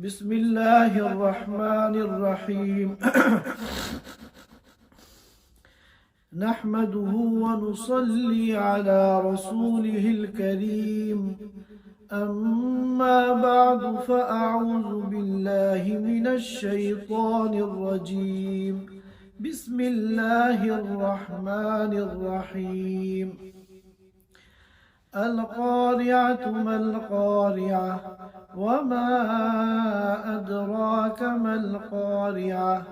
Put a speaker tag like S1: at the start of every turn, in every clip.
S1: بسم الله الرحمن الرحيم نحمده ونصلي على رسوله الكريم أما بعد فأعوذ بالله من الشيطان الرجيم بسم الله الرحمن الرحيم القارعة ما القارعة وما أدراك ما القارعة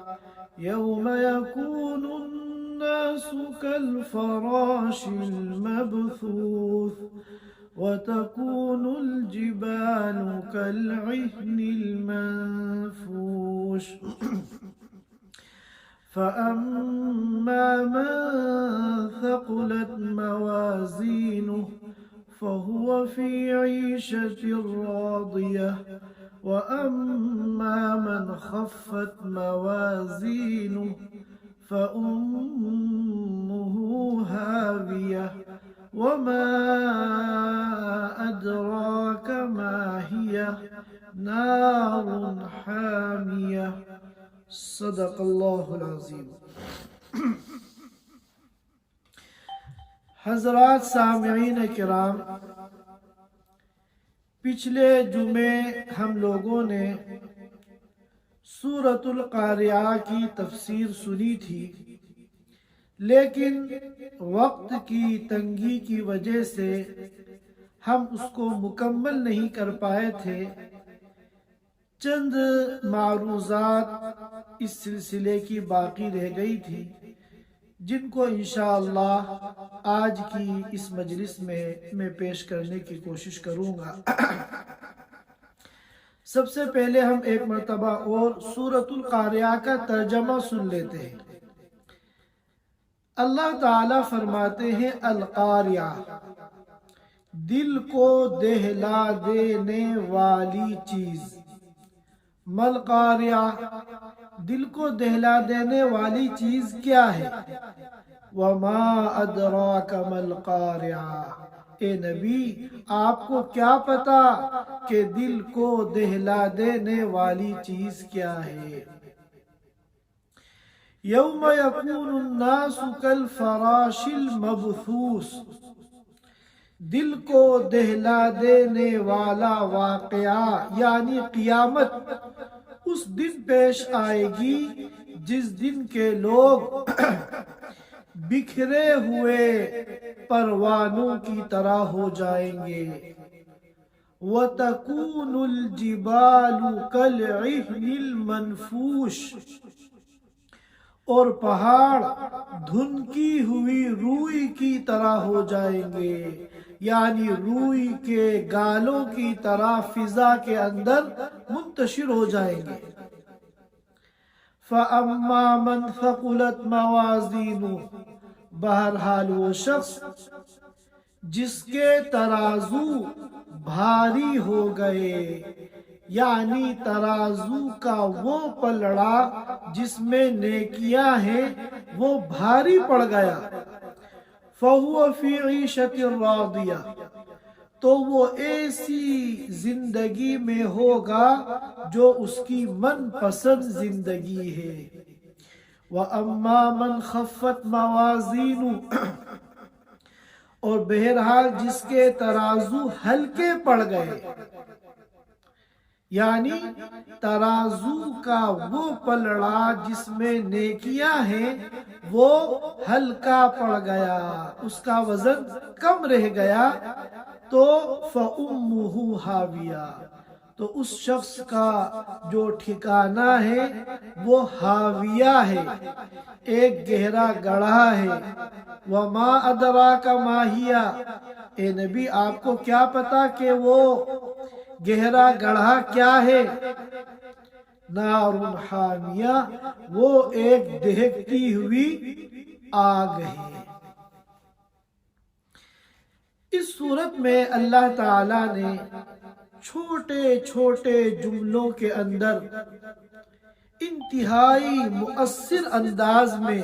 S1: يوم يكون الناس كالفراش المبثوث وتكون الجبال كالعهن المنفوش فأما من ثقلت موازينه فهو في عيشة راضية وأما من خفت موازينه فأمه هاوية وما أدراك ما هي نار حامية صدق اللہ العظیم۔ حضرات سامعین کرام، پچھلے جمعے ہم لوگوں نے سورۃ القارعہ کی تفسیر سنی تھی، لیکن وقت کی تنگی کی وجہ سے ہم اس کو مکمل نہیں کر پائے تھے۔ چند معروضات اس سلسلے کی باقی رہ گئی تھی، جن کو انشاءاللہ آج کی اس مجلس میں پیش کرنے کی کوشش کروں گا۔ سب سے پہلے ہم ایک مرتبہ اور سورۃ القارعہ کا ترجمہ سن لیتے ہیں۔ اللہ تعالیٰ فرماتے ہیں القارعہ، دل کو دہلا دینے والی چیز۔ مل قارعہ، دل کو دہلا دینے والی چیز کیا ہے؟ وما ادراک مل قارعہ، اے نبی آپ کو کیا پتا کہ دل کو دہلا دینے والی چیز کیا ہے؟ یوم یکون الناس کالفراش المبثوث، دل کو دہلا دینے والا واقعہ یعنی قیامت اس دن پیش آئے گی جس دن کے لوگ بکھرے ہوئے پروانوں کی طرح ہو جائیں گے۔ وَتَكُونُ الْجِبَالُ كَالْعِهْنِ الْمَنْفُوشِ، اور پہاڑ دھنکی ہوئی روئی کی طرح ہو جائیں گے، یعنی روئی کے گالوں کی طرح فضا کے اندر منتشر ہو جائیں گے۔ فَأَمَّا مَنْ ثَقُلَتْ مَوَازِينُهُ، بہرحال وہ شخص جس کے ترازو بھاری ہو گئے، یعنی ترازو کا وہ پلڑا جس میں نیکیاں ہیں وہ بھاری پڑ گیا۔ فَهُوَ فِي عِيشَةٍ رَاضِيَةٍ، تو وہ ایسی زندگی میں ہوگا جو اس کی من پسند زندگی ہے۔ وَأَمَّا مَنْ خَفَّتْ مَوَازِينُهُ، اور بہرحال جس کے ترازو ہلکے پڑ گئے، یعنی ترازو کا وہ پلڑا جس میں نیکیاں ہیں وہ ہلکا پڑ گیا، اس کا وزن کم رہ گیا، تو فَأُمُّهُ هَاوِيَةٌ، تو اس شخص کا جو ٹھکانہ ہے وہ ہاویہ ہے، ایک گہرا گڑھا ہے۔ وَمَا أَدْرَاكَ مَا هِيَ، اے نبی آپ کو کیا پتا کہ وہ گہرا گڑھا کیا ہے؟ نار حامیہ، وہ ایک دہکتی ہوئی آگ ہے۔ اس صورت میں اللہ تعالیٰ نے چھوٹے چھوٹے جملوں کے اندر انتہائی مؤثر انداز میں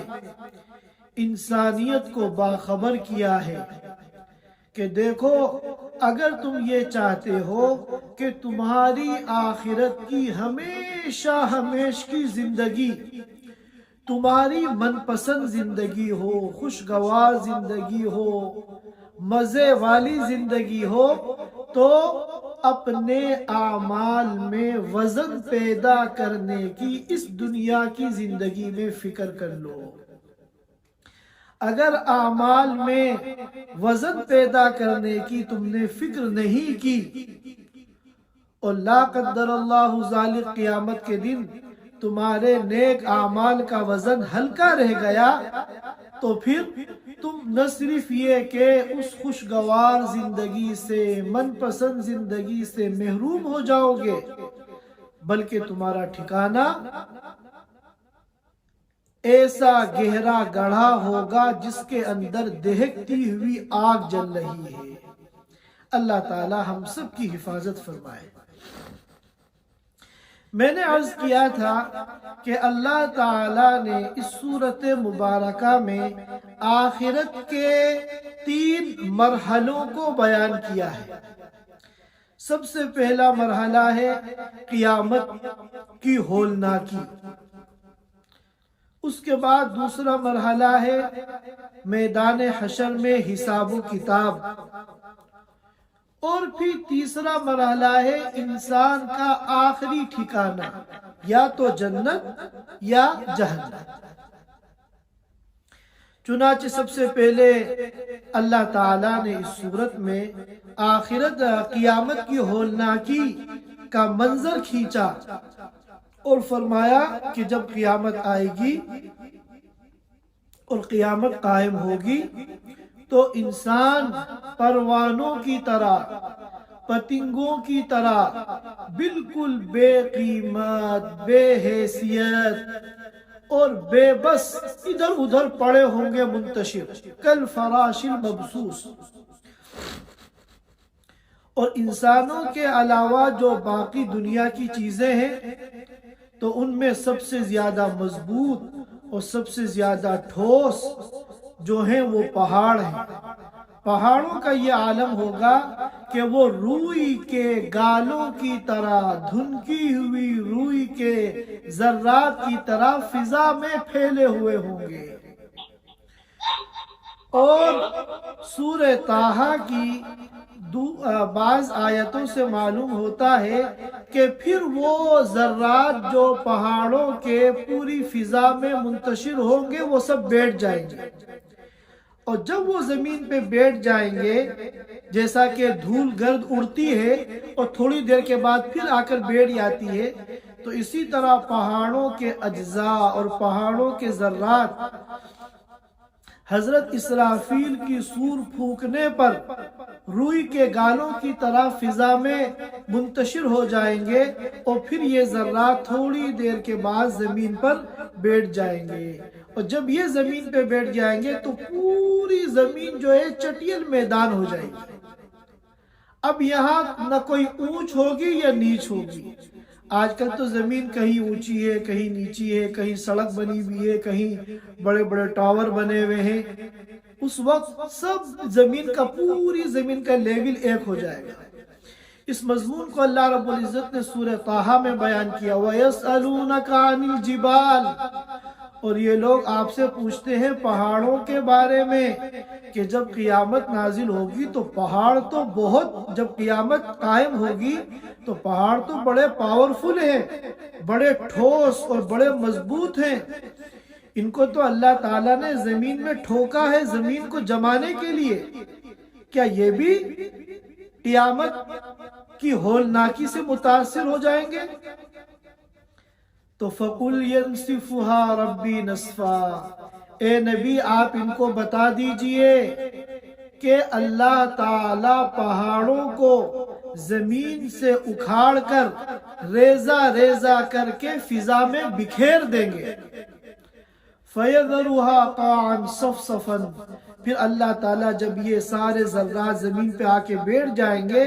S1: انسانیت کو باخبر کیا ہے کہ دیکھو اگر تم یہ چاہتے ہو کہ تمہاری آخرت کی ہمیشہ ہمیش کی زندگی تمہاری من پسند زندگی ہو، خوشگوار زندگی ہو، مزے والی زندگی ہو، تو اپنے اعمال میں وزن پیدا کرنے کی اس دنیا کی زندگی میں فکر کر لو۔ اگر اعمال میں وزن پیدا کرنے کی تم نے فکر نہیں کی اور لا قدر اللہ ذالک قیامت کے دن تمہارے نیک اعمال کا وزن ہلکا رہ گیا تو پھر تم نہ صرف یہ کہ اس خوشگوار زندگی سے، من پسند زندگی سے محروم ہو جاؤ گے، بلکہ تمہارا ٹھکانہ ایسا گہرا گڑھا ہوگا جس کے اندر دہکتی ہوئی آگ جل رہی ہے۔ اللہ تعالی ہم سب کی حفاظت فرمائے۔ میں نے عرض کیا تھا کہ اللہ تعالی نے اس سورت مبارکہ میں آخرت کے 3 مرحلوں کو بیان کیا ہے۔ سب سے پہلا مرحلہ ہے قیامت کی ہولناکی، اس کے بعد دوسرا مرحلہ ہے میدان حشر میں حساب و کتاب، اور پھر تیسرا مرحلہ ہے انسان کا آخری ٹھکانہ، یا تو جنت یا جہنم۔ چنانچہ سب سے پہلے اللہ تعالیٰ نے اس صورت میں قیامت کی ہولناکی کا منظر کھینچا اور فرمایا کہ جب قیامت آئے گی اور قیامت قائم ہوگی تو انسان پروانوں کی طرح، پتنگوں کی طرح بالکل بے قیمت، بے حیثیت اور بے بس ادھر ادھر پڑے ہوں گے منتشر، کل فراش المبثوث۔ اور انسانوں کے علاوہ جو باقی دنیا کی چیزیں ہیں تو ان میں سب سے زیادہ مضبوط اور سب سے زیادہ ٹھوس جو ہیں وہ پہاڑ ہیں۔ پہاڑوں کا یہ عالم ہوگا کہ وہ روئی کے گالوں کی طرح، دھنکی ہوئی روئی کے ذرات کی طرح فضا میں پھیلے ہوئے ہوں گے۔ اور سورہ طٰہٰ کی بعض آیتوں سے معلوم ہوتا ہے کہ پھر وہ ذرات جو پہاڑوں کے پوری فضا میں منتشر ہوں گے وہ سب بیٹھ جائیں گے، اور جب وہ زمین پہ بیٹھ جائیں گے، جیسا کہ دھول گرد اڑتی ہے اور تھوڑی دیر کے بعد پھر آ کر بیٹھ جاتی ہے، تو اسی طرح پہاڑوں کے اجزاء اور پہاڑوں کے ذرات حضرت اسرافیل کی سور پھونکنے پر روئی کے گالوں کی طرح فضا میں منتشر ہو جائیں گے، اور پھر یہ ذرات تھوڑی دیر کے بعد زمین پر بیٹھ جائیں گے، اور جب یہ زمین پہ بیٹھ جائیں گے تو پوری زمین جو ہے چٹیل میدان ہو جائے گی۔ اب یہاں نہ کوئی اونچ ہوگی یا نیچ ہوگی۔ آج کل تو زمین کہیں اونچی ہے، کہیں نیچی ہے، کہیں سڑک بنی ہوئی ہے، کہیں بڑے بڑے ٹاور بنے ہوئے ہیں۔ اس وقت سب زمین کا، پوری زمین کا لیول ایک ہو جائے گا۔ اس مضمون کو اللہ رب العزت نے سورہ طٰہٰ میں بیان کیا، وَيَسْأَلُونَكَ عَنِ الْجِبَالِ، اور یہ لوگ آپ سے پوچھتے ہیں پہاڑوں کے بارے میں کہ جب قیامت نازل ہوگی تو پہاڑ تو بہت، جب قیامت قائم ہوگی تو پہاڑ تو بڑے پاورفل ہیں، بڑے ٹھوس اور بڑے مضبوط ہیں، ان کو تو اللہ تعالیٰ نے زمین میں ٹھوکا ہے زمین کو جمانے کے لیے، کیا یہ بھی قیامت کی ہولناکی سے متاثر ہو جائیں گے؟ تو فَقُلْ يَنْسِفُهَا رَبِّي نَسْفًا، اے نبی آپ ان کو بتا دیجئے کہ اللہ تعالیٰ پہاڑوں کو زمین سے اکھاڑ کر ریزہ ریزہ کر کے فضا میں بکھیر دیں گے، فَيَذَرُهَا قَاعًا صَفْصَفًا، پھر اللہ تعالیٰ جب یہ سارے ذرات زمین پہ آ کے بیٹھ جائیں گے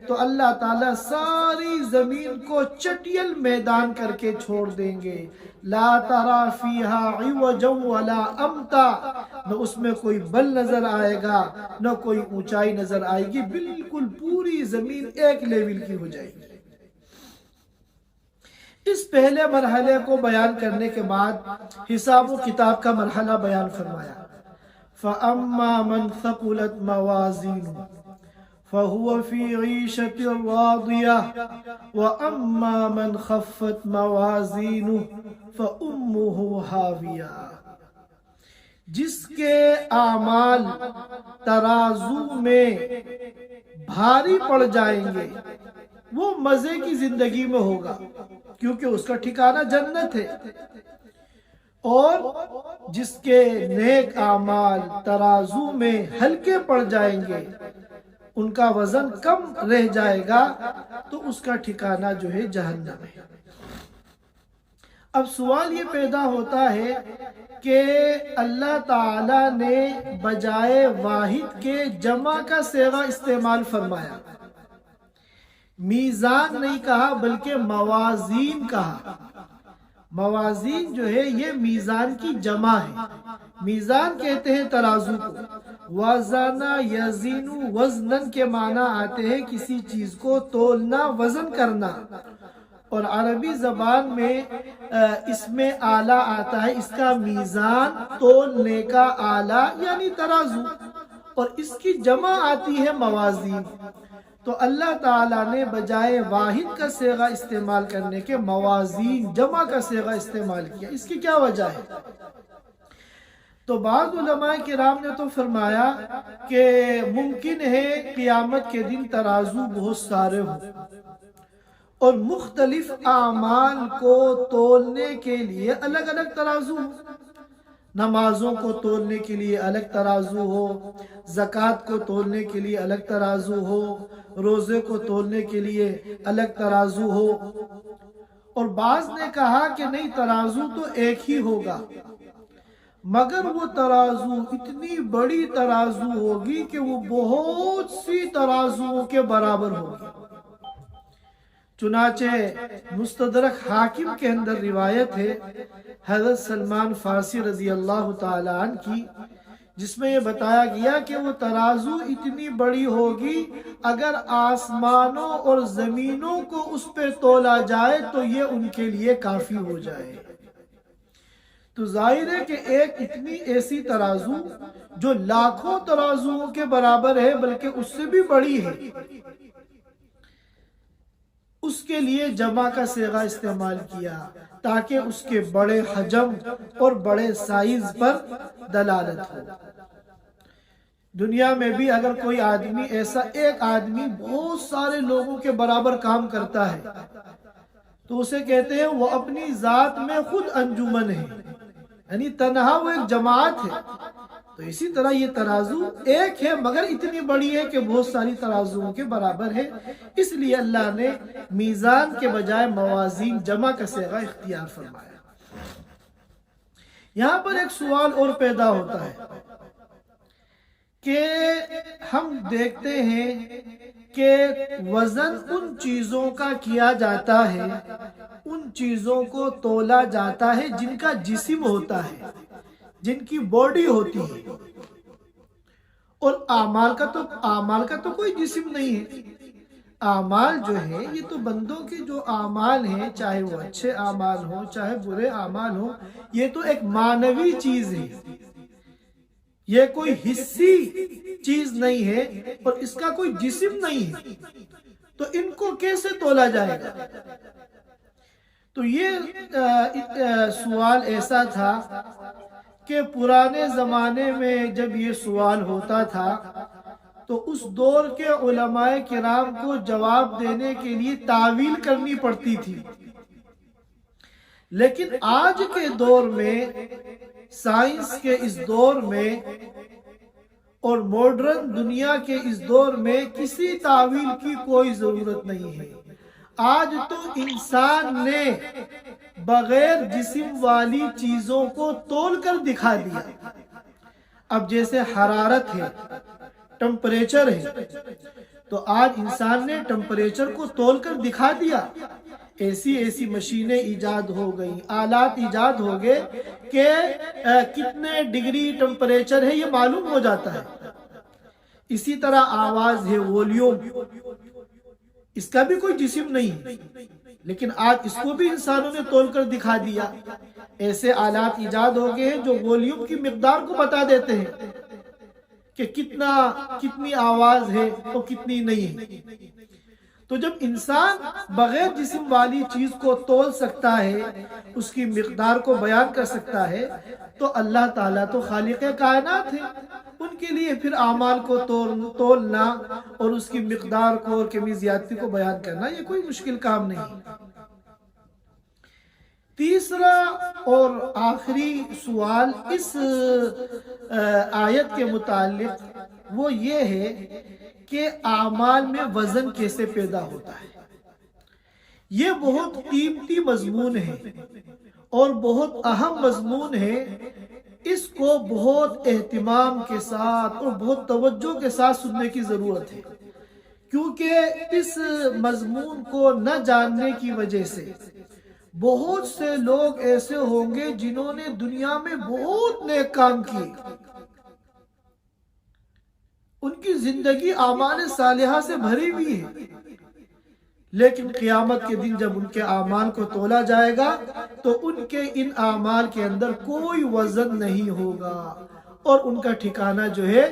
S1: تو اللہ تعالیٰ ساری زمین کو چٹیل میدان کر کے چھوڑ دیں گے. لا ترى فيها عوجا ولا امتا، نہ اس میں کوئی بل نظر آئے گا نہ کوئی اونچائی نظر آئے گی، بالکل پوری زمین ایک لیول کی ہو جائے گی. اس پہلے مرحلے کو بیان کرنے کے بعد حساب و کتاب کا مرحلہ بیان فرمایا. فَأَمَّا مَنْ ثَقُلَتْ مَوَازِينُهُ فَهُوَ فِي عِيشَةٍ رَاضِيَةٍ وَأَمَّا مَنْ خَفَّتْ مَوَازِينُهُ فَأُمُّهُ هَاوِيَةٌ. جس کے اعمال ترازو میں بھاری پڑ جائیں گے وہ مزے کی زندگی میں ہوگا، کیونکہ اس کا ٹھکانہ جنت ہے. اور جس کے نیک اعمال ترازو میں ہلکے پڑ جائیں گے، ان کا وزن کم رہ جائے گا، تو اس کا ٹھکانہ جو ہے جہنم ہے. اب سوال یہ پیدا ہوتا ہے کہ اللہ تعالیٰ نے بجائے واحد کے جمع کا صیغہ استعمال فرمایا، میزان نہیں کہا بلکہ موازین کہا. موازین جو ہے یہ میزان کی جمع ہے. میزان کہتے ہیں ترازو کو. وزن یزین وزنن کے معنی آتے ہیں کسی چیز کو تولنا، وزن کرنا. اور عربی زبان میں اس میں آلہ آتا ہے، اس کا میزان تولنے کا آلہ یعنی ترازو، اور اس کی جمع آتی ہے موازین. تو اللہ تعالیٰ نے بجائے واحد کا صیغہ استعمال کرنے کے موازین جمع کا صیغہ استعمال کیا. اس کی کیا وجہ ہے؟ تو بعض علماء کرام نے تو فرمایا کہ ممکن ہے قیامت کے دن ترازو بہت سارے ہوں اور مختلف اعمال کو تولنے کے لیے الگ الگ ترازو ہوں. نمازوں کو تولنے کے لیے الگ ترازو ہو، زکوٰۃ کو تولنے کے لیے الگ ترازو ہو، روزے کو تولنے کے لیے الگ ترازو ہو. اور بعض نے کہا کہ نہیں، ترازو تو ایک ہی ہوگا، مگر وہ ترازو اتنی بڑی ترازو ہوگی کہ وہ بہت سی ترازوؤں کے برابر ہوگی. چنانچہ مستدرک حاکم کے اندر روایت ہے حضرت سلمان فارسی رضی اللہ تعالیٰ عنہ کی، جس میں یہ بتایا گیا کہ وہ ترازو اتنی بڑی ہوگی اگر آسمانوں اور زمینوں کو اس پہ تولا جائے تو یہ ان کے لیے کافی ہو جائے. تو ظاہر ہے کہ ایک اتنی ایسی ترازو جو لاکھوں ترازوؤں کے برابر ہے بلکہ اس سے بھی بڑی ہے، اس کے لیے جمع کا صیغہ استعمال کیا تاکہ اس کے بڑے حجم اور بڑے سائز پر دلالت ہو. دنیا میں بھی اگر کوئی آدمی ایسا، ایک آدمی بہت سارے لوگوں کے برابر کام کرتا ہے تو اسے کہتے ہیں وہ اپنی ذات میں خود انجمن ہے، یعنی تنہا وہ ایک جماعت ہے. تو اسی طرح یہ ترازو ایک ہے مگر اتنی بڑی ہے کہ بہت ساری ترازوؤں کے برابر ہے. اس لیے اللہ نے میزان کے بجائے موازین جمع کا صیغہ اختیار فرمایا. یہاں پر ایک سوال اور پیدا ہوتا ہے کہ ہم دیکھتے ہیں کہ وزن ان چیزوں کا کیا جاتا ہے، ان چیزوں کو تولا جاتا ہے جن کا جسم ہوتا ہے، جن کی باڈی ہوتی ہے. اور اعمال کا تو کوئی جسم نہیں ہے. اعمال جو ہے یہ تو بندوں کے جو اعمال ہیں، چاہے وہ اچھے اعمال ہوں چاہے برے اعمال ہوں، یہ تو ایک معنوی چیز ہے، یہ کوئی حسی چیز نہیں ہے اور اس کا کوئی جسم نہیں ہے. تو ان کو کیسے تولا جائے گا؟ تو یہ سوال ایسا تھا کہ پرانے زمانے میں جب یہ سوال ہوتا تھا تو اس دور کے علماء کرام کو جواب دینے کے لیے تعویل کرنی پڑتی تھی. لیکن آج کے دور میں، سائنس کے اس دور میں اور ماڈرن دنیا کے اس دور میں کسی تعویل کی کوئی ضرورت نہیں ہے. آج تو انسان نے بغیر جسم والی چیزوں کو تول کر دکھا دیا. اب جیسے حرارت ہے، ٹمپریچر ہے، تو آج انسان نے ٹمپریچر کو تول کر دکھا دیا، ایسی مشینیں ایجاد ہو گئی، آلات ایجاد ہو گئے کہ کتنے ڈگری ٹمپریچر ہے یہ معلوم ہو جاتا ہے۔ اسی طرح آواز ہے، وولیوم، اس کا بھی کوئی جسم نہیں ہے، لیکن آج اس کو بھی انسانوں نے تول کر دکھا دیا۔ ایسے آلات ایجاد ہو گئے ہیں جو وولیوم کی مقدار کو بتا دیتے ہیں کہ کتنی آواز ہے اور کتنی نہیں ہے۔ تو جب انسان بغیر جسم والی چیز کو تول سکتا ہے، اس کی مقدار کو بیان کر سکتا ہے، تو اللہ تعالیٰ تو خالق کائنات ہے، ان کے لیے پھر اعمال کو تولنا اور اس کی مقدار کو اور کمی زیادتی کو بیان کرنا یہ کوئی مشکل کام نہیں۔ تیسرا اور آخری سوال اس آیت کے متعلق وہ یہ ہے کہ اعمال میں وزن کیسے پیدا ہوتا ہے۔ یہ بہت قیمتی مضمون ہے اور بہت اہم مضمون ہے، اس کو بہت اہتمام کے ساتھ اور بہت توجہ کے ساتھ سننے کی ضرورت ہے، کیونکہ اس مضمون کو نہ جاننے کی وجہ سے بہت سے لوگ ایسے ہوں گے جنہوں نے دنیا میں بہت نیک کام کیے، ان کی زندگی اعمال صالحہ سے بھری ہوئی ہے، لیکن قیامت کے دن جب ان کے اعمال کو تولا جائے گا تو ان کے ان اعمال کے اندر کوئی وزن نہیں ہوگا اور ان کا ٹھکانہ جو ہے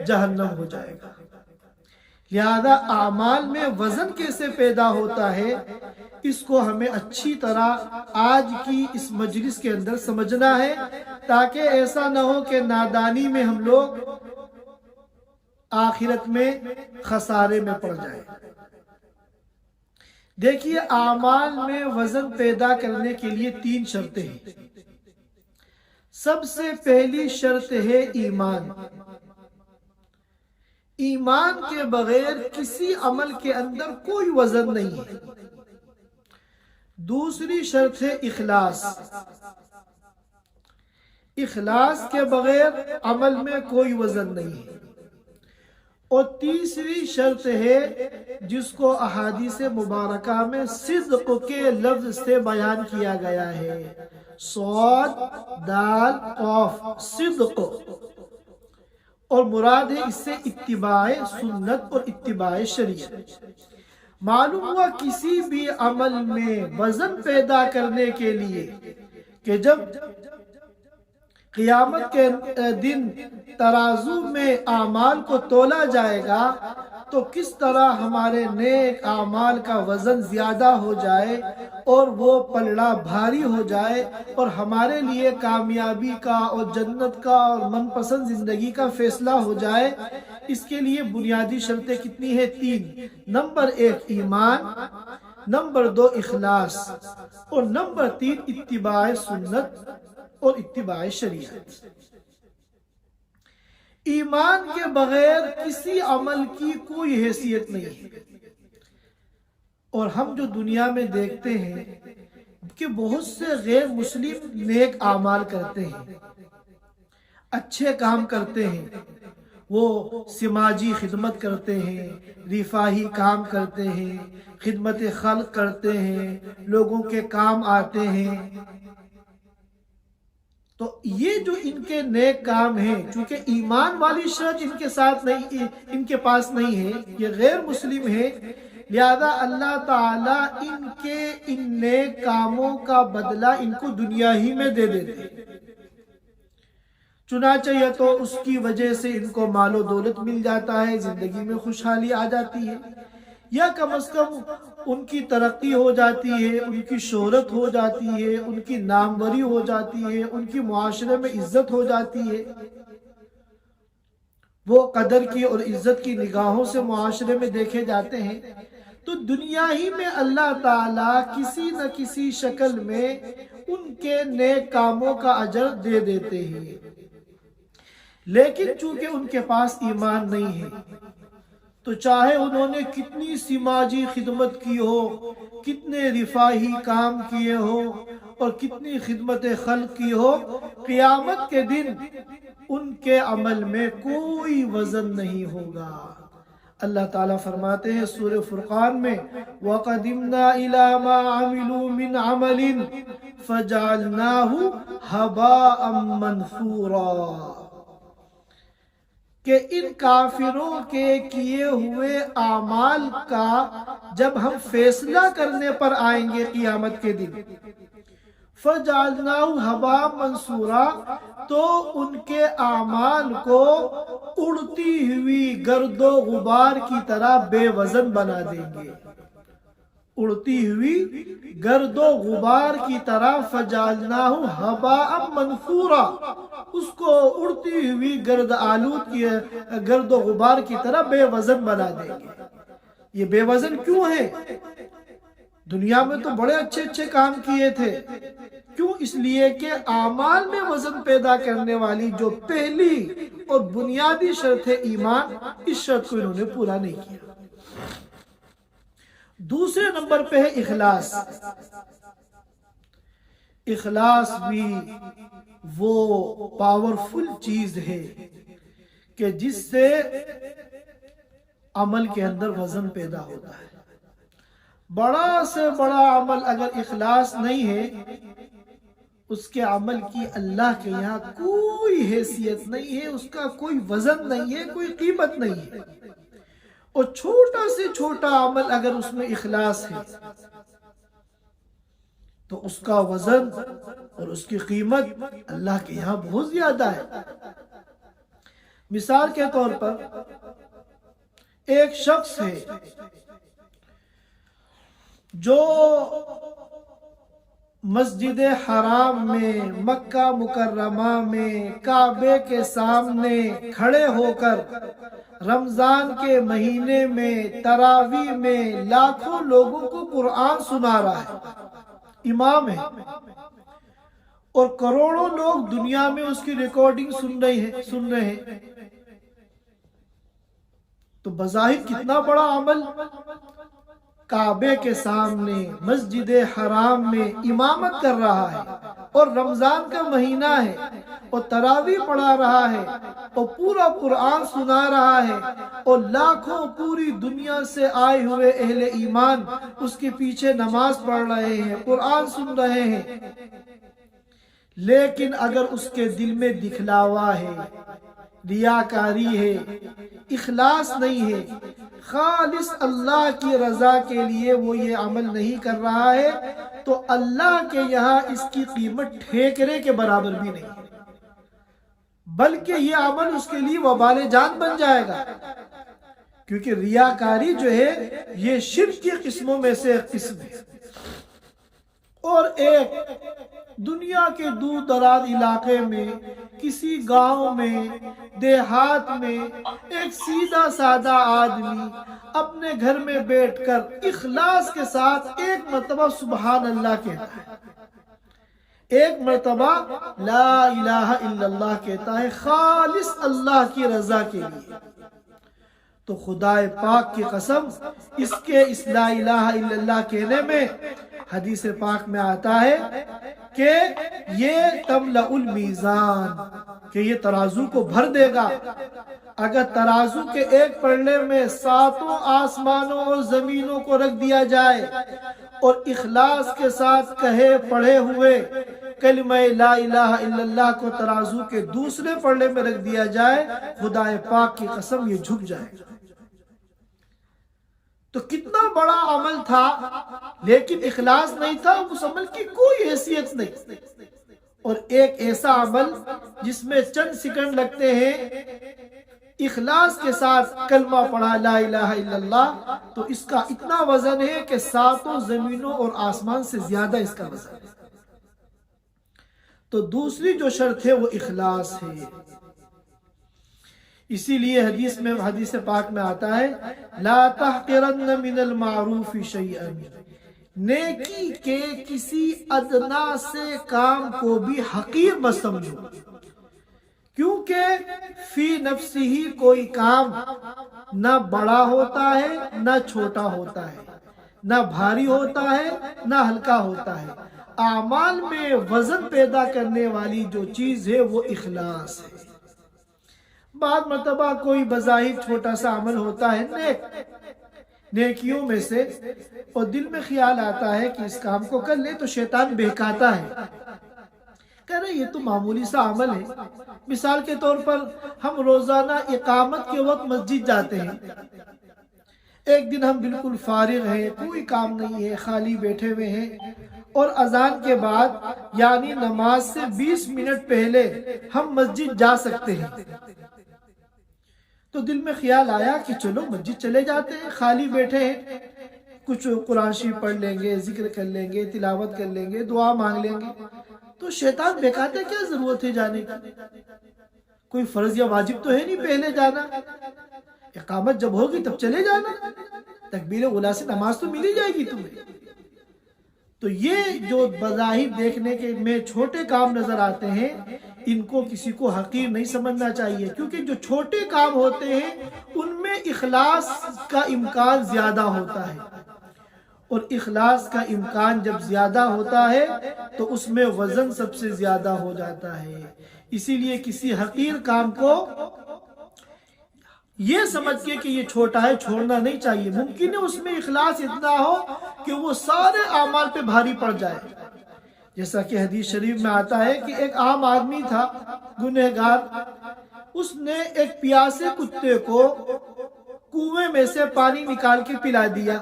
S1: جہنم ہو جائے گا۔ لہذا اعمال میں وزن کیسے پیدا ہوتا ہے، اس کو ہمیں اچھی طرح آج کی اس مجلس کے اندر سمجھنا ہے، تاکہ ایسا نہ ہو کہ نادانی میں ہم لوگ آخرت میں خسارے میں پڑ جائیں۔ دیکھیے، اعمال میں وزن پیدا کرنے کے لیے 3 شرطیں ہیں۔ سب سے پہلی شرط ہے ایمان۔ ایمان کے بغیر کسی عمل کے اندر کوئی وزن نہیں ہے۔ دوسری شرط ہے اخلاص۔ اخلاص کے بغیر عمل میں کوئی وزن نہیں ہے۔ اور تیسری شرط ہے جس کو احادیث مبارکہ میں صدق کے لفظ سے بیان کیا گیا ہے، صاد دال قاف، صدق، اور مراد ہے اس سے اتباع سنت اور اتباع شریعت۔ معلوم ہوا کسی بھی عمل میں وزن پیدا کرنے کے لیے کہ جب قیامت کے دن ترازو میں اعمال کو تولا جائے گا تو کس طرح ہمارے نیک اعمال کا وزن زیادہ ہو جائے اور وہ پلڑا بھاری ہو جائے اور ہمارے لیے کامیابی کا اور جنت کا اور من پسند زندگی کا فیصلہ ہو جائے، اس کے لیے بنیادی شرطیں کتنی ہیں؟ 3۔ نمبر 1 ایمان، نمبر 2 اخلاص، اور نمبر 3 اتباع سنت اور اتباع شریعت۔ ایمان کے بغیر کسی عمل کی کوئی حیثیت نہیں ہے۔ اور ہم جو دنیا میں دیکھتے ہیں کہ بہت سے غیر مسلم نیک اعمال کرتے ہیں، اچھے کام کرتے ہیں، وہ سماجی خدمت کرتے ہیں، رفاہی کام کرتے ہیں، خدمت خلق کرتے ہیں، لوگوں کے کام آتے ہیں، تو یہ جو ان کے نیک کام ہیں، چونکہ ایمان والی شرط ان کے ساتھ نہیں، ان کے پاس نہیں ہے، یہ غیر مسلم ہے، لہذا اللہ تعالیٰ ان کے ان نیک کاموں کا بدلہ ان کو دنیا ہی میں دے دیتے ہیں۔ چنانچہ یا تو اس کی وجہ سے ان کو مال و دولت مل جاتا ہے، زندگی میں خوشحالی آ جاتی ہے، یا کم از کم ان کی ترقی ہو جاتی ہے، ان کی شہرت ہو جاتی ہے، ان کی ناموری ہو جاتی ہے، ان کی معاشرے میں عزت ہو جاتی ہے، وہ قدر کی اور عزت کی نگاہوں سے معاشرے میں دیکھے جاتے ہیں۔ تو دنیا ہی میں اللہ تعالیٰ کسی نہ کسی شکل میں ان کے نیک کاموں کا اجر دے دیتے ہیں، لیکن چونکہ ان کے پاس ایمان نہیں ہے تو چاہے انہوں نے کتنی سماجی خدمت کی ہو، کتنے رفاہی کام کیے ہو اور کتنی خدمت خلق کی ہو، قیامت کے دن ان کے عمل میں کوئی وزن نہیں ہوگا۔ اللہ تعالیٰ فرماتے ہیں سورہ فرقان میں وَقَدِمْنَا إِلَى مَا عَمِلُوا مِنْ عَمَلٍ فَجَعَلْنَاهُ هَبَاءً مَنْثُورًا، کہ ان کافروں کے کیے ہوئے اعمال کا جب ہم فیصلہ کرنے پر آئیں گے قیامت کے دن، فَجَعَلْنَاهُ هَبَاءً مَنْثُورًا، تو ان کے اعمال کو اڑتی ہوئی گرد و غبار کی طرح بے وزن بنا دیں گے، اڑتی ہوئی گرد و غبار کی طرح فَجَعَلْنَاهُ هَبَاءً مَنْثُورًا، اس کو اڑتی ہوئی گرد آلود کی گرد و غبار کی طرح بے وزن بنا دیں گے۔ یہ بے وزن کیوں ہے؟ دنیا میں تو بڑے اچھے اچھے کام کیے تھے، کیوں؟ اس لیے کہ اعمال میں وزن پیدا کرنے والی جو پہلی اور بنیادی شرط ہے ایمان، اس شرط کو انہوں نے پورا نہیں کیا۔ دوسرے نمبر پہ ہے اخلاص۔ اخلاص بھی وہ پاورفل چیز ہے کہ جس سے عمل کے اندر وزن پیدا ہوتا ہے۔ بڑا سے بڑا عمل اگر اخلاص نہیں ہے، اس کے عمل کی اللہ کے یہاں کوئی حیثیت نہیں ہے، اس کا کوئی وزن نہیں ہے، کوئی قیمت نہیں ہے۔ اور چھوٹا سے چھوٹا عمل اگر اس میں اخلاص ہے تو اس کا وزن اور اس کی قیمت اللہ کے یہاں بہت زیادہ ہے۔ مثال کے طور پر ایک شخص ہے جو مسجد حرام میں، مکہ مکرمہ میں، کعبے کے سامنے کھڑے ہو کر رمضان کے مہینے میں تراویح میں لاکھوں لوگوں کو قرآن سنا رہا ہے، امام ہے، اور کروڑوں لوگ دنیا میں اس کی ریکارڈنگ سن رہے ہیں، تو بظاہر کتنا بڑا عمل، کعبے کے سامنے مسجد حرام میں امامت کر رہا ہے، اور رمضان کا مہینہ ہے، اور تراویح پڑھا رہا ہے، اور پورا قرآن سنا رہا ہے، اور لاکھوں پوری دنیا سے آئے ہوئے اہل ایمان اس کے پیچھے نماز پڑھ رہے ہیں، قرآن سن رہے ہیں۔ لیکن اگر اس کے دل میں دکھلاوا ہے، ریاکاری ہے، اخلاص نہیں ہے، خالص اللہ کی رضا کے لیے وہ یہ عمل نہیں کر رہا ہے، تو اللہ کے یہاں اس کی قیمت ٹھیکرے کے برابر بھی نہیں، بلکہ یہ عمل اس کے لیے وبال جان بن جائے گا، کیونکہ ریاکاری جو ہے یہ شرک کی قسموں میں سے ایک قسم ہے۔ اور ایک دنیا کے دور دراز علاقے میں، کسی گاؤں میں، دیہات میں، ایک سیدھا سادہ آدمی اپنے گھر میں بیٹھ کر اخلاص کے ساتھ ایک مرتبہ سبحان اللہ کہتا ہے، ایک مرتبہ لا الہ الا اللہ کہتا ہے، خالص اللہ کی رضا کے لیے، تو خدا پاک کی قسم اس لا الہ الا اللہ کہنے میں حدیث پاک میں آتا ہے کہ یہ تملأ المیزان، کہ یہ ترازو کو بھر دے گا۔ اگر ترازو کے ایک پلڑے میں 7 آسمانوں اور زمینوں کو رکھ دیا جائے اور اخلاص کے ساتھ کہے پڑھے ہوئے کلمہ لا الہ الا اللہ کو ترازو کے دوسرے پلڑے میں رکھ دیا جائے، خدا پاک کی قسم یہ جھک جائے گا۔ تو کتنا بڑا عمل تھا، لیکن اخلاص نہیں تھا، اس عمل کی کوئی حیثیت نہیں۔ اور ایک ایسا عمل جس میں چند سیکنڈ لگتے ہیں، اخلاص کے ساتھ کلمہ پڑھا لا الہ الا اللہ، تو اس کا اتنا وزن ہے کہ 7 زمینوں اور آسمان سے زیادہ اس کا وزن ہے۔ تو دوسری جو شرط ہے وہ اخلاص ہے۔ اسی لیے حدیث پاک میں آتا ہے لا تحقرن من المعروف شیئا، نیکی کے کسی ادنا سے کام کو بھی حقیر مت سمجھو، کیونکہ فی نفسی ہی کوئی کام نہ بڑا ہوتا ہے نہ چھوٹا ہوتا ہے، نہ بھاری ہوتا ہے نہ ہلکا ہوتا ہے۔ اعمال میں وزن پیدا کرنے والی جو چیز ہے وہ اخلاص ہے۔ بعض مرتبہ کوئی بظاہر چھوٹا سا عمل ہوتا ہے نیکیوں میں سے، اور دل میں خیال آتا ہے کہ اس کام کو کر لے، تو شیطان بہکاتا ہے، کہہ رہے یہ تو معمولی سا عمل ہے۔ مثال کے طور پر ہم روزانہ اقامت کے وقت مسجد جاتے ہیں، ایک دن ہم بالکل فارغ ہیں، کوئی کام نہیں ہے، خالی بیٹھے ہوئے ہیں، اور اذان کے بعد یعنی نماز سے 20 منٹ پہلے ہم مسجد جا سکتے ہیں، تو دل میں خیال آیا کہ چلو مسجد چلے جاتے ہیں، خالی بیٹھے ہیں، کچھ قرآن شریف پڑھ لیں گے، ذکر کر لیں گے، تلاوت کر لیں گے، دعا مانگ لیں گے۔ تو شیطان بہکاتا ہے، کیا ضرورت ہے جانے کی، کوئی فرض یا واجب تو ہے نہیں پہلے جانا، اقامت جب ہوگی تب چلے جانا، تکبیر اولیٰ سے نماز تو مل ہی جائے گی تمہیں۔ تو یہ جو بظاہر دیکھنے کے میں چھوٹے کام نظر آتے ہیں، ان کو کسی کو حقیر نہیں سمجھنا چاہیے، کیونکہ جو چھوٹے کام ہوتے ہیں ان میں اخلاص کا امکان زیادہ ہوتا ہے، اور اخلاص کا امکان جب زیادہ ہوتا ہے تو اس میں وزن سب سے زیادہ ہو جاتا ہے۔ اسی لیے کسی حقیر کام کو یہ سمجھ کے کہ یہ چھوٹا ہے چھوڑنا نہیں چاہیے، ممکن ہے اس میں اخلاص اتنا ہو کہ وہ سارے اعمال پہ بھاری پڑ جائے، جیسا کہ حدیث شریف میں آتا ہے کہ ایک عام آدمی تھا گنہگار، اس نے ایک پیاسے کتے کو کنویں میں سے پانی نکال کے پلا دیا۔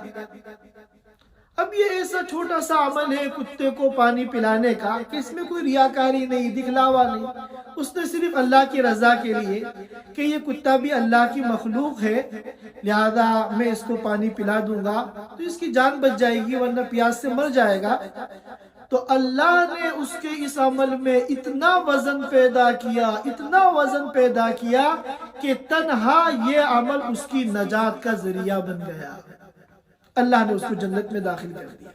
S1: اب یہ ایسا چھوٹا سا عمل ہے کتے کو پانی پلانے کا کہ اس میں کوئی ریاکاری نہیں، دکھلاوا نہیں، اس نے صرف اللہ کی رضا کے لیے کہ یہ کتا بھی اللہ کی مخلوق ہے لہذا میں اس کو پانی پلا دوں گا تو اس کی جان بچ جائے گی ورنہ پیاس سے مر جائے گا، تو اللہ نے اس کے اس عمل میں اتنا وزن پیدا کیا، اتنا وزن پیدا کیا کہ تنہا یہ عمل اس کی نجات کا ذریعہ بن گیا، اللہ نے اس کو جنت میں داخل کر دیا۔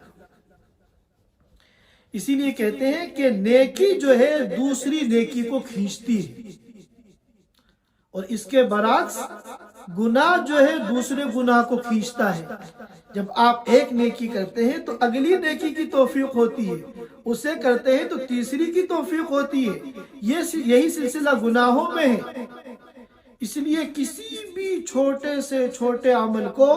S1: اسی لیے کہتے ہیں کہ نیکی جو ہے دوسری نیکی کو کھینچتی ہے، اور اس کے برعکس گناہ جو ہے دوسرے گناہ کو کھینچتا ہے۔ جب آپ ایک نیکی کرتے ہیں تو اگلی نیکی کی توفیق ہوتی ہے، اسے کرتے ہیں تو تیسری کی توفیق ہوتی ہے، یہی سلسلہ گناہوں میں ہے۔ اس لیے کسی بھی چھوٹے سے چھوٹے عمل کو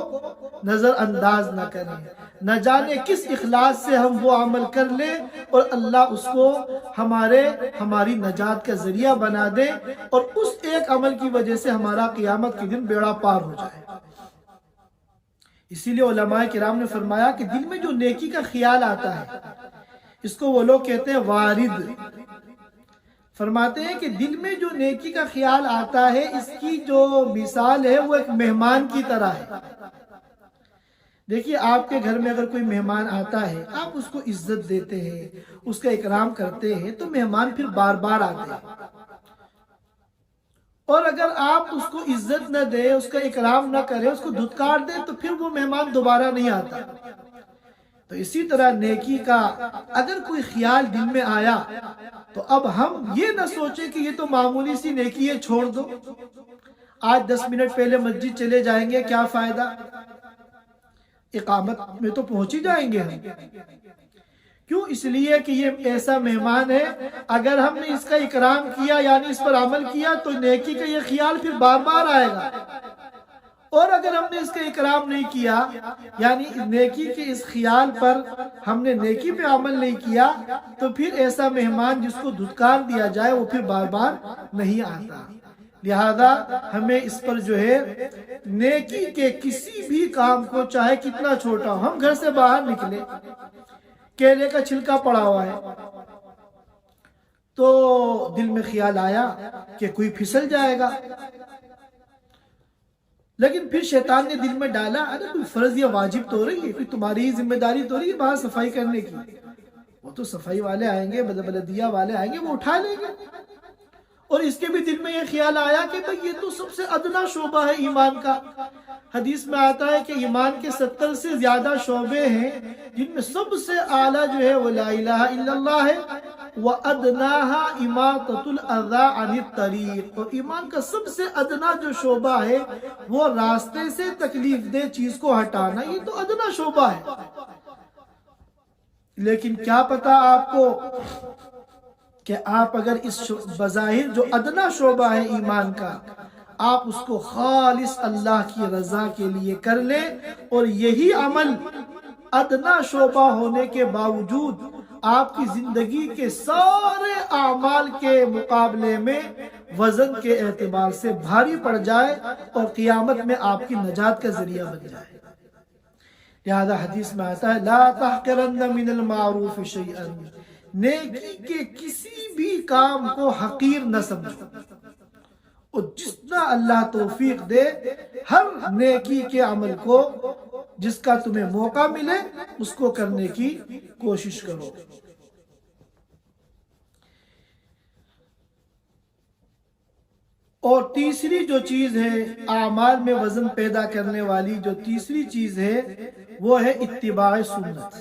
S1: نظر انداز نہ کریں، نہ جانے کس اخلاص سے ہم وہ عمل کر لیں اور اللہ اس کو ہماری نجات کا ذریعہ بنا دے، اور اس ایک عمل کی وجہ سے ہمارا قیامت کے دن بیڑا پار ہو جائے۔ اسی لیے علماء کرام نے فرمایا کہ دل میں جو نیکی کا خیال آتا ہے اس کو وہ لوگ کہتے ہیں وارد۔ فرماتے ہیں کہ دل میں جو نیکی کا خیال آتا ہے اس کی جو مثال ہے وہ ایک مہمان کی طرح ہے۔ دیکھیے آپ کے گھر میں اگر کوئی مہمان آتا ہے، آپ اس کو عزت دیتے ہیں، اس کا اکرام کرتے ہیں تو مہمان پھر بار بار آتے ہیں، اور اگر آپ اس کو عزت نہ دیں، اس کا اکرام نہ کریں، اس کو دھتکار دیں تو پھر وہ مہمان دوبارہ نہیں آتا۔ تو اسی طرح نیکی کا اگر کوئی خیال دل میں آیا تو اب ہم یہ نہ سوچیں کہ یہ تو معمولی سی نیکی ہے چھوڑ دو، آج 10 منٹ پہلے مسجد چلے جائیں گے کیا فائدہ، اقامت میں تو پہنچ ہی جائیں گے ہم۔ کیوں؟ اس لیے کہ یہ ایسا مہمان ہے، اگر ہم نے اس کا اکرام کیا یعنی اس پر عمل کیا تو نیکی کا یہ خیال پھر بار بار آئے گا، اور اگر ہم نے اس کا اکرام نہیں کیا یعنی نیکی کے اس خیال پر ہم نے نیکی پہ عمل نہیں کیا تو پھر ایسا مہمان جس کو دھتکار دیا جائے وہ پھر بار بار نہیں آتا۔ لہذا ہمیں اس پر جو ہے نیکی کے کسی بھی کام کو چاہے کتنا چھوٹا ہو، ہم گھر سے باہر نکلے، کیلے کا چھلکا پڑا ہوا ہے تو دل میں خیال آیا کہ کوئی پھسل جائے گا، لیکن پھر شیطان نے دل میں ڈالا ارے کوئی فرض یا واجب تو رہی ہے، کوئی تمہاری ہی ذمہ داری تو رہی ہے باہر صفائی کرنے کی، وہ تو صفائی والے آئیں گے، بلدیہ والے آئیں گے، وہ اٹھا لیں گے۔ اور اس کے بھی دل میں یہ خیال آیا کہ بھئی یہ تو سب سے ادنا شعبہ ہے ایمان کا، حدیث میں آتا ہے کہ ایمان کے 70 سے زیادہ شعبے ہیں جن میں سب سے اعلیٰ جو ہے وہ لا الہ الا اللہ ہے، وَأَدْنَاهَا إِمَاطَةُ الْأَذَىٰ عَنِ الطَّرِيقِ، اور ایمان کا سب سے ادنا جو شعبہ ہے وہ راستے سے تکلیف دہ چیز کو ہٹانا، یہ تو ادنا شعبہ ہے۔ لیکن کیا پتا آپ کو کہ آپ اگر اس بظاہر جو ادنا شعبہ ہے ایمان کا آپ اس کو خالص اللہ کی رضا کے لیے کر لیں، اور یہی عمل ادنا شعبہ ہونے کے باوجود آپ کی زندگی کے سارے اعمال کے مقابلے میں وزن کے اعتبار سے بھاری پڑ جائے اور قیامت میں آپ کی نجات کا ذریعہ بن جائے۔ لہذا حدیث میں آتا ہے لا تحقرن من المعروف شیئا، نیکی کے کسی بھی کام کو حقیر نہ سمجھو، اور جتنا اللہ توفیق دے ہر نیکی کے عمل کو جس کا تمہیں موقع ملے اس کو کرنے کی کوشش کرو۔ اور تیسری جو چیز ہے اعمال میں وزن پیدا کرنے والی جو تیسری چیز ہے وہ ہے اتباع سنت۔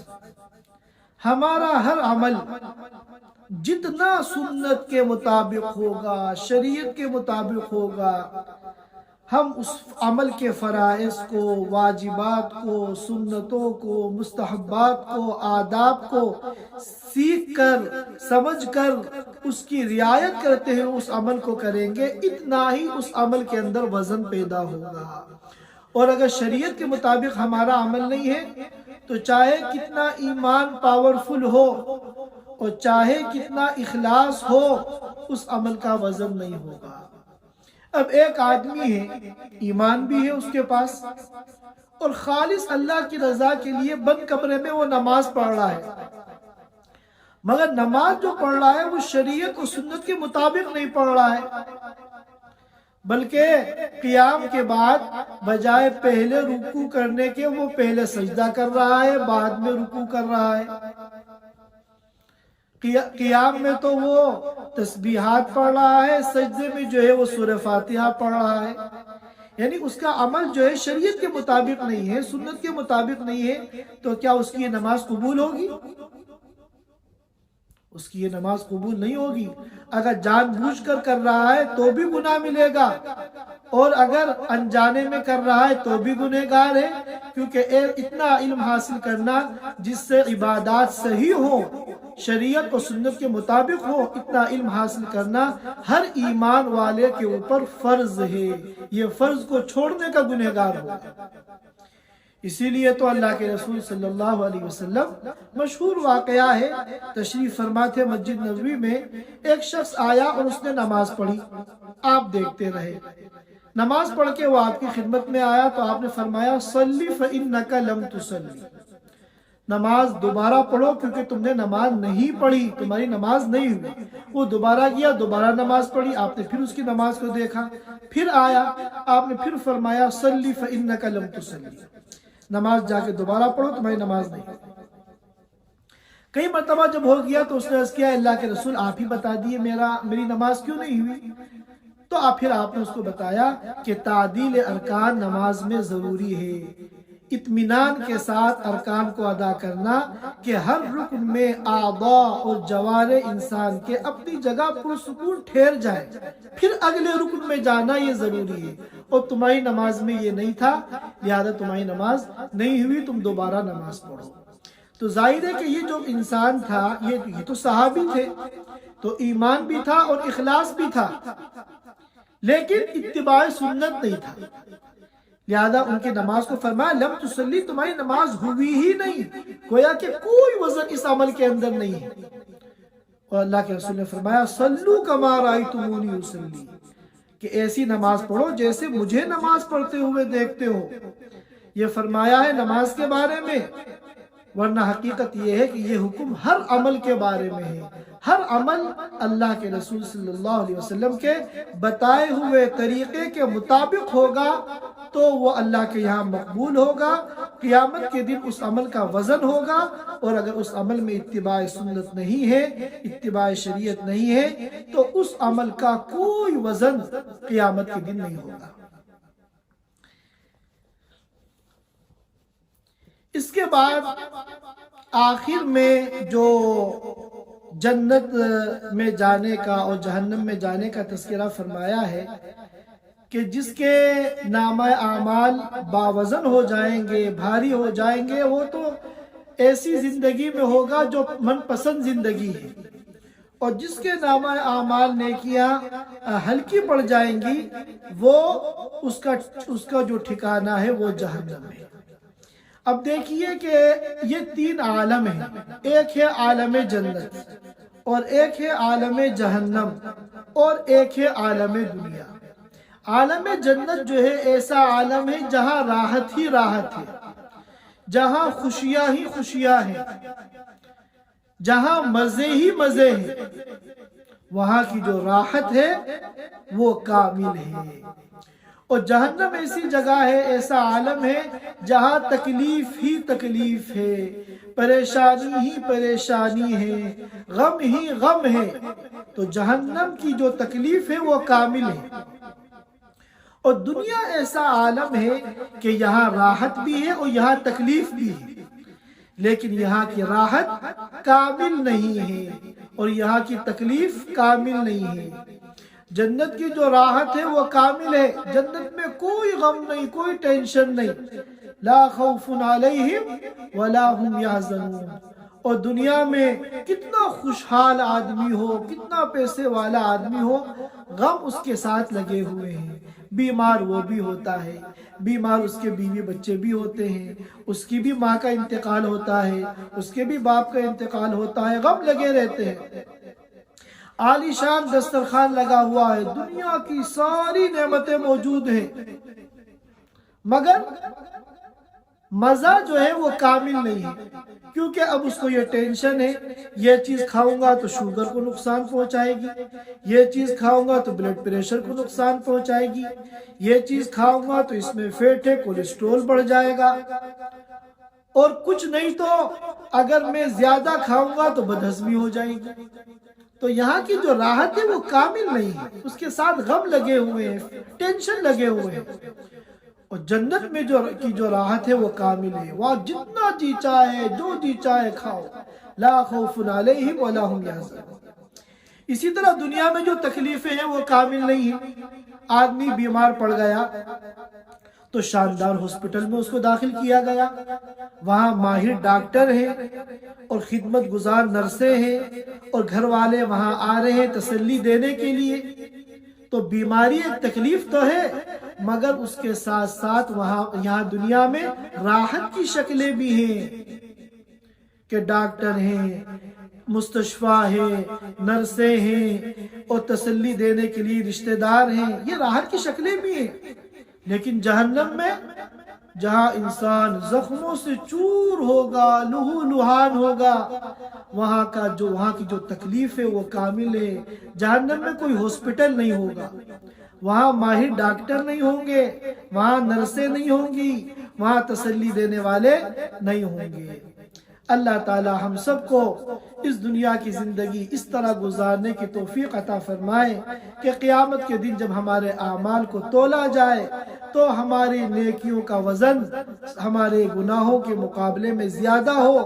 S1: ہمارا ہر عمل جتنا سنت کے مطابق ہوگا، شریعت کے مطابق ہوگا، ہم اس عمل کے فرائض کو، واجبات کو، سنتوں کو، مستحبات کو، آداب کو سیکھ کر، سمجھ کر اس کی رعایت کرتے ہیں اس عمل کو کریں گے، اتنا ہی اس عمل کے اندر وزن پیدا ہوگا۔ اور اگر شریعت کے مطابق ہمارا عمل نہیں ہے تو چاہے کتنا ایمان پاورفل ہو اور چاہے کتنا اخلاص ہو اس عمل کا وزن نہیں ہوگا۔ اب ایک آدمی ہے، ایمان بھی ہے اس کے پاس، اور خالص اللہ کی رضا کے لیے بند کمرے میں وہ نماز پڑھ رہا ہے، مگر نماز جو پڑھ رہا ہے وہ شریعت و سنت کے مطابق نہیں پڑھ رہا ہے، بلکہ قیام کے بعد بجائے پہلے رکوع کرنے کے وہ پہلے سجدہ کر رہا ہے، بعد میں رکوع کر رہا ہے۔ قیام میں تو وہ تسبیحات پڑھ رہا ہے، سجدے میں جو ہے وہ سورہ فاتحہ پڑھ رہا ہے، یعنی اس کا عمل جو ہے شریعت کے مطابق نہیں ہے، سنت کے مطابق نہیں ہے، تو کیا اس کی یہ نماز قبول ہوگی؟ اس کی یہ نماز قبول نہیں ہوگی۔ اگر جان بوجھ کر کر رہا ہے تو بھی گناہ ملے گا، اور اگر انجانے میں کر رہا ہے تو بھی گنہگار ہے، کیونکہ اتنا علم حاصل کرنا جس سے عبادات صحیح ہو، شریعت و سنت کے مطابق ہو، اتنا علم حاصل کرنا ہر ایمان والے کے اوپر فرض ہے، یہ فرض کو چھوڑنے کا گنہگار ہوگا۔ اسی لیے تو اللہ کے رسول صلی اللہ علیہ وسلم مشہور واقعہ ہے، تشریف فرما تھے مسجد نبوی میں، ایک شخص آیا اور اس نے نماز پڑھی، آپ دیکھتے رہے، نماز پڑھ کے وہ آپ کی خدمت میں آیا تو آپ نے فرمایا صلی فإنک لم تصلی، نماز دوبارہ پڑھو کیونکہ تم نے نماز نہیں پڑھی، تمہاری نماز نہیں ہوئی۔ وہ دوبارہ گیا، دوبارہ نماز پڑھی، آپ نے پھر اس کی نماز کو دیکھا، پھر آیا، آپ نے پھر فرمایا صلی فإنک لم تصلی، نماز جا کے دوبارہ پڑھو، تمہاری نماز نہیں۔ کئی مرتبہ جب ہو گیا تو اس نے عرض کیا اللہ کے رسول آپ ہی بتا دیے میری نماز کیوں نہیں ہوئی؟ تو پھر آپ نے اس کو بتایا کہ تعدیل ارکان نماز میں ضروری ہے، اطمینان کے ساتھ ارکان کو ادا کرنا کہ ہر رکن میں اعضاء اور جوارح انسان کے اپنی جگہ پرسکون ٹھہر جائے، پھر اگلے رکن میں جانا یہ ضروری ہے، اور تمہاری نماز میں یہ نہیں تھا، لہذا تمہاری نماز نہیں ہوئی، تم دوبارہ نماز پڑھو۔ تو ظاہر ہے کہ یہ جو انسان تھا یہ تو صحابی تھے، تو ایمان بھی تھا اور اخلاص بھی تھا، لیکن اتباع سنت نہیں تھا، لہذا ان کی نماز کو فرمایا لم تصلی، تمہاری نماز ہوئی ہی نہیں، گویا کہ کوئی وزن اس عمل کے اندر نہیں ہے۔ اور اللہ کے رسول نے فرمایا صلو کما رأیتمونی اصلی، کہ ایسی نماز پڑھو جیسے مجھے نماز پڑھتے ہوئے دیکھتے ہو۔ یہ فرمایا ہے نماز کے بارے میں، ورنہ حقیقت یہ ہے کہ یہ حکم ہر عمل کے بارے میں ہے، ہر عمل اللہ کے رسول صلی اللہ علیہ وسلم کے بتائے ہوئے طریقے کے مطابق ہوگا تو وہ اللہ کے یہاں مقبول ہوگا، قیامت کے دن اس عمل کا وزن ہوگا، اور اگر اس عمل میں اتباع سنت نہیں ہے، اتباع شریعت نہیں ہے، تو اس عمل کا کوئی وزن قیامت کے دن نہیں ہوگا۔ اس کے بعد آخر میں جو جنت میں جانے کا اور جہنم میں جانے کا تذکرہ فرمایا ہے کہ جس کے نامہ اعمال باوزن ہو جائیں گے، بھاری ہو جائیں گے، وہ تو ایسی زندگی میں ہوگا جو من پسند زندگی ہے، اور جس کے نامہ اعمال نیکیاں ہلکی پڑ جائیں گی وہ اس کا جو ٹھکانہ ہے وہ جہنم ہے۔ اب دیکھیے کہ یہ تین عالم ہیں، ایک ہے عالم جنت اور ایک ہے عالم جہنم اور ایک ہے عالم دنیا۔ عالم جنت جو ہے ایسا عالم ہے جہاں راحت ہی راحت ہے، جہاں خوشیاں ہی خوشیاں ہیں، جہاں مزے ہی مزے ہیں، وہاں کی جو راحت ہے وہ کامل ہے۔ اور جہنم ایسی جگہ ہے، ایسا عالم ہے جہاں تکلیف ہی تکلیف ہے، پریشانی ہی پریشانی ہے، غم ہی غم ہے۔ تو جہنم کی جو تکلیف ہے وہ کامل ہے۔ اور دنیا ایسا عالم ہے کہ یہاں راحت بھی ہے اور یہاں تکلیف بھی ہے، لیکن یہاں کی راحت کامل نہیں ہے اور یہاں کی تکلیف کامل نہیں ہے۔ جنت کی جو راحت ہے وہ کامل ہے، جنت میں کوئی غم نہیں، کوئی ٹینشن نہیں، لا خوف علیہم ولا هم یحزنون۔ اور دنیا میں کتنا خوشحال آدمی ہو، کتنا پیسے والا آدمی ہو، غم اس کے ساتھ لگے ہوئے ہیں۔ بیمار وہ بھی ہوتا ہے، بیمار اس کے بیوی بچے بھی ہوتے ہیں، اس کی بھی ماں کا انتقال ہوتا ہے، اس کے بھی باپ کا انتقال ہوتا ہے، غم لگے رہتے ہیں۔ عالی شان دسترخوان لگا ہوا ہے، دنیا کی ساری نعمتیں موجود ہیں، مگر مزہ جو ہے وہ کامل نہیں ہے، کیونکہ اب اس کو یہ ٹینشن ہے، یہ چیز کھاؤں گا تو شوگر کو نقصان پہنچائے گی، یہ چیز کھاؤں گا تو بلڈ پریشر کو نقصان پہنچائے گی، یہ چیز کھاؤں گا تو اس میں فیٹ ہے، کولیسٹرول بڑھ جائے گا، اور کچھ نہیں تو اگر میں زیادہ کھاؤں گا تو بدہضمی ہو جائے گی۔ تو یہاں کی جو راحت ہے وہ کامل نہیں ہے، اس کے ساتھ غم لگے ہوئے ہیں، ٹینشن لگے ہوئے ہیں۔ اور جنت میں جو راحت ہے وہ کامل ہے، وہاں جتنا جی چاہے جو جی چاہے کھاؤ، لا خوف علیہم ولا هم یحزنون۔ اسی طرح دنیا میں جو تکلیفیں ہیں وہ کامل نہیں ہیں۔ آدمی بیمار پڑ گیا تو شاندار ہاسپٹل میں اس کو داخل کیا گیا، وہاں ماہر ڈاکٹر ہیں اور خدمت گزار نرسیں ہیں اور گھر والے وہاں آ رہے ہیں تسلی دینے کے لیے۔ تو بیماری ایک تکلیف تو ہے، مگر اس کے ساتھ ساتھ یہاں دنیا میں راحت کی شکلیں بھی ہیں کہ ڈاکٹر ہیں، مستشفیٰ ہیں، نرسیں ہیں اور تسلی دینے کے لیے رشتہ دار ہیں، یہ راحت کی شکلیں بھی ہیں۔ لیکن جہنم میں جہاں انسان زخموں سے چور ہوگا، لہو لہان ہوگا، وہاں کی جو تکلیف ہے وہ کامل ہے۔ جہنم میں کوئی ہاسپٹل نہیں ہوگا، وہاں ماہر ڈاکٹر نہیں ہوں گے، وہاں نرسیں نہیں ہوں گی، وہاں تسلی دینے والے نہیں ہوں گے۔ اللہ تعالی ہم سب کو اس دنیا کی زندگی اس طرح گزارنے کی توفیق عطا فرمائے کہ قیامت کے دن جب ہمارے اعمال کو تولا جائے تو ہماری نیکیوں کا وزن ہمارے گناہوں کے مقابلے میں زیادہ ہو،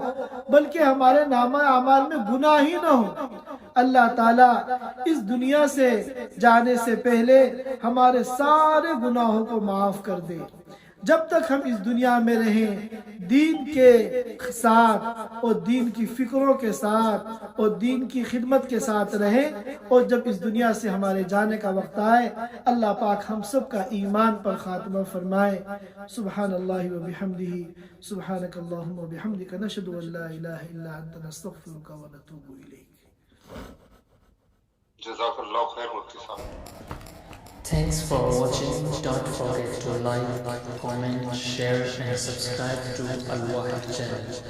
S1: بلکہ ہمارے نامہ اعمال میں گناہ ہی نہ ہو۔ اللہ تعالیٰ اس دنیا سے جانے سے پہلے ہمارے سارے گناہوں کو معاف کر دے۔ جب تک ہم اس دنیا میں رہیں، دین کے ساتھ اور دین کی فکروں کے ساتھ اور دین کی خدمت کے ساتھ رہیں، اور جب اس دنیا سے ہمارے جانے کا وقت آئے، اللہ پاک ہم سب کا ایمان پر خاتمہ فرمائے۔ سبحان اللہ و بحمدہ، سبحانک اللہم و بحمدک، نشہد ان لا الہ الا انت، نستغفرک و نتوب الیک۔
S2: جزاک اللہ خیر مفتی صاحب۔
S3: Thanks for watching. Don't forget to like, comment, share and subscribe to Al Wahid channel.